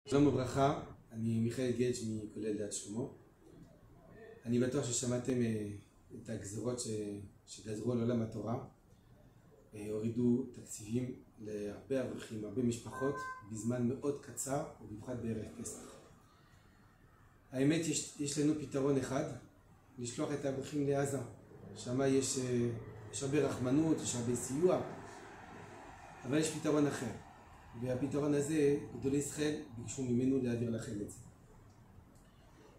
שלום וברכה, אני מיכאל גדג' מכולל דעת שלמה. אני בטוח ששמעתם את הגזרות שגזרו על עולם התורה. הורידו תקציבים להרבה אברכים, הרבה משפחות, בזמן מאוד קצר, ובמיוחד בערב פסח. האמת, יש לנו פתרון אחד, לשלוח את האברכים לעזה. שם יש הרבה רחמנות, יש הרבה סיוע, אבל יש פתרון אחר. והפתרון הזה, גדולי ישראל ביקשו ממנו להעביר לכם את זה.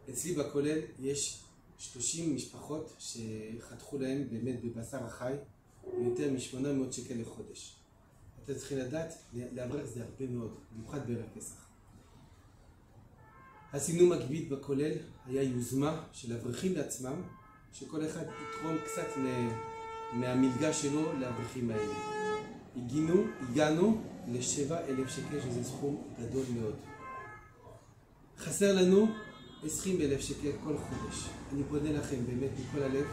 אצלי בכולל יש 30 משפחות שחתכו להם באמת בבשר החי ביותר מ-800 שקל לחודש. אתם צריכים לדעת, לאברך זה הרבה מאוד, במיוחד בערב פסח. עשינו מגבית בכולל, היה יוזמה של אברכים לעצמם, שכל אחד יתרום קצת מהמלגה שלו לאברכים האלה. הגענו ל7,000 שקל, שזה סכום גדול מאוד. חסר לנו 20,000 שקל כל חודש. אני פונה לכם באמת מכל הלב.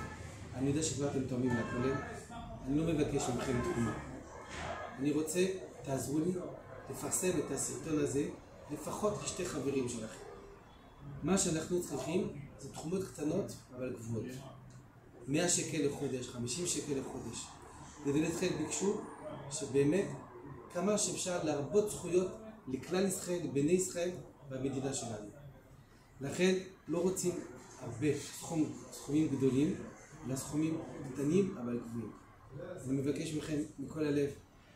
אני יודע שכבר אתם תורמים לכולל. אני לא מבקש מכם תרומה. אני רוצה, תעזרו לי לפרסם את הסרטון הזה לפחות לשתי חברים שלכם. מה שאנחנו צריכים זה תרומות קטנות אבל גבוהות. 100 שקל לחודש, 50 שקל לחודש. גדולי ישראל ביקשו שבאמת כמה שאפשר להרבות זכויות לכלל ישראל, לבני ישראל במדינה שלנו. לכן לא רוצים הרבה סכומים גדולים, אלא סכומים קטנים אבל גבוהים. אני מבקש מכם מכל הלב,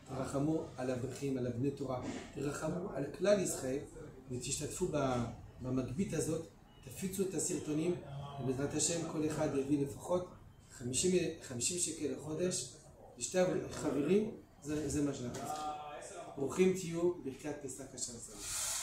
תרחמו על אברכים, על בני תורה, תרחמו על כלל ישראל ותשתתפו במגבית הזאת, תפיצו את הסרטונים ובעזרת השם כל אחד יביא לפחות 50 שקל לחודש לשתי חברים. זה מה שאנחנו צריכים. ברוכים תהיו, ברכת פסח כשר שמח.